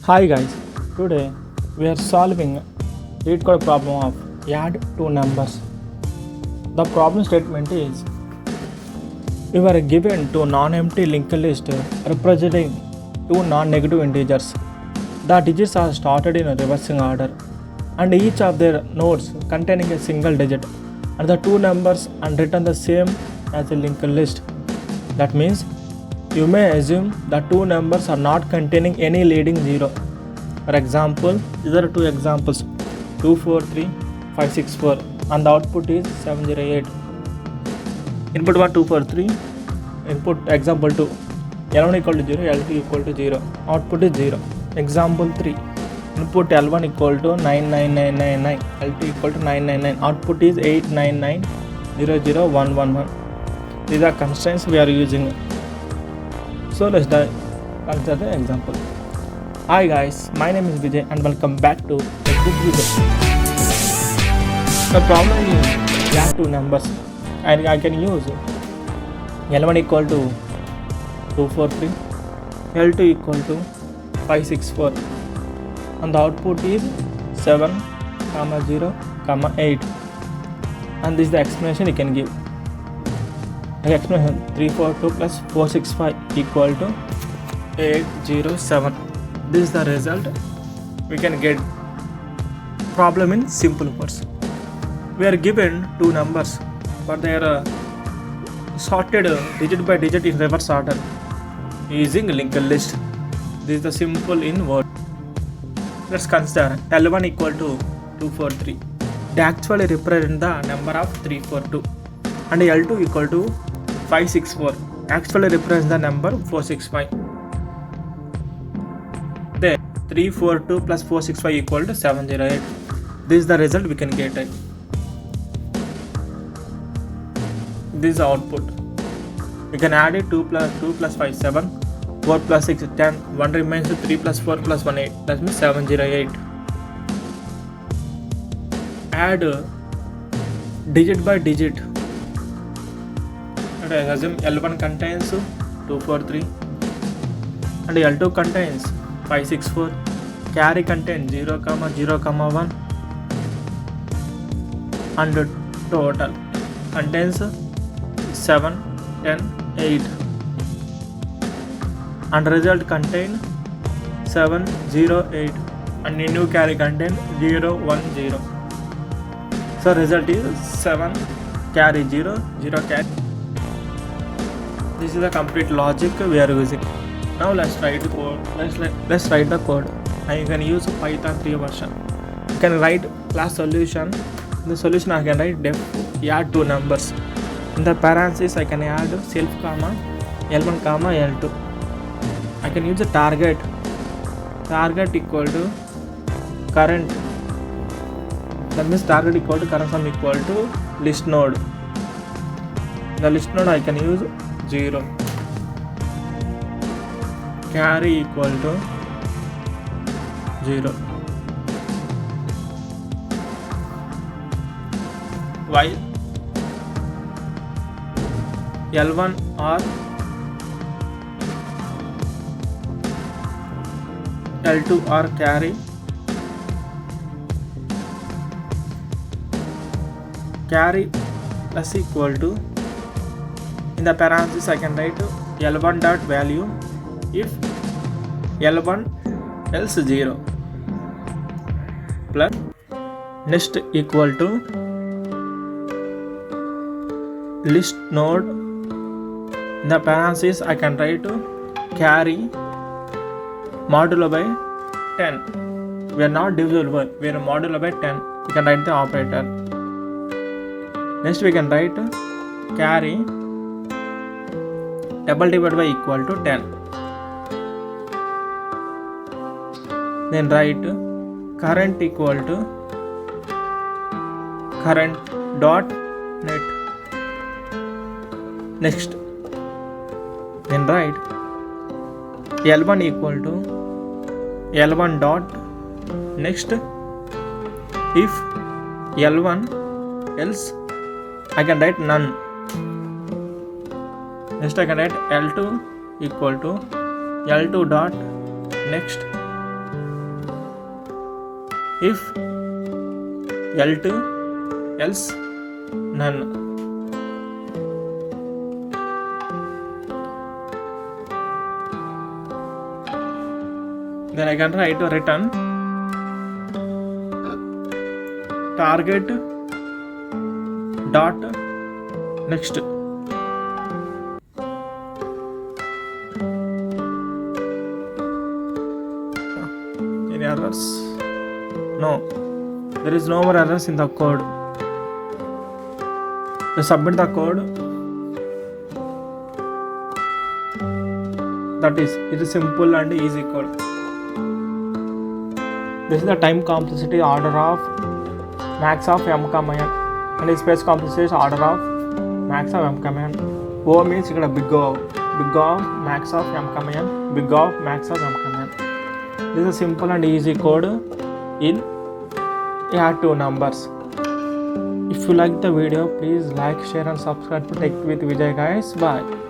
Hi guys, today we are solving LeetCode problem of add two numbers. The problem statement is we were given two non-empty linked list representing two non-negative integers. The digits are started in a reversing order and each of their nodes containing a single digit and the two numbers are written the same as a linked list. That means you may assume the two numbers are not containing any leading zero. For example, these are two examples 243, 564 and the output is 708. Input 1 243, input example 2 L1 equal to 0, L2 equal to 0, output is 0. Example 3, input L1 equal to 99999, L2 equal to 999, output is 899000111. These are constraints we are using. So let's consider the example. Hi guys, my name is Vijay and welcome back to Vijay. The problem is add two numbers and I can use L1 equal to 243, L2 equal to 564 and the output is 7, 0, 8 and this is the explanation you can give. The explanation 342 plus 465 equal to 807. This is the result. We can get problem in simple words. We are given two numbers but they are sorted digit by digit in reverse order using linked list. This is the simple in word. Let's consider L1 equal to 243. They actually represent the number of 342 and L2 equal to 564 actually represents the number 465. Then 342 plus 465 equal to 708. This is the result we can get. This is the output. We can add it 2 plus 5 7, 4 plus 6 10, 1 remains 3 plus 4 plus 1 8. That means 708. Add digit by digit. I assume L1 contains 243 and L2 contains 564. Carry contains 0, 0, 1 and total contains 7, 10, 8 and result contain 7, 0, 8 and new carry contain 0, 1, 0. So result is 7 carry 0, 0 carry. This is the complete logic we are using. Now let's write the code. Let's write the code. And you can use Python 3 version. You can write class solution. In the solution I can write def add two numbers. In the parentheses I can add self comma L1 comma L2. I can use the target. Target equal to current. That means target equal to current sum equal to list node. The list node I can use 0. Carry equal to 0. While L1 or L2 or carry plus equal to, in the parentheses I can write L1 dot value if L1 else 0 plus next equal to list node. In the parentheses I can write carry modulo by 10. We are not divisible, we are modulo by 10. We can write the operator. Next we can write carry double divided by equal to 10. Then write current equal to current dot net. Next then write L1 equal to L1 dot next if L1 else I can write none. Next I can write L2 equal to L2 dot next if L2 else none. Then I can write a return target dot next. Any errors? No, there is no more errors in the code. To submit the code, that is, it is simple and easy code. This is the time complexity order of max of m, n, and space complexity order of max of m, n. O means ఇక్కడ big of max of m, n, big of max of m, n. This is a simple and easy code in add two numbers. If you like the video, please like, share and subscribe to Tech with Vijay guys. Bye.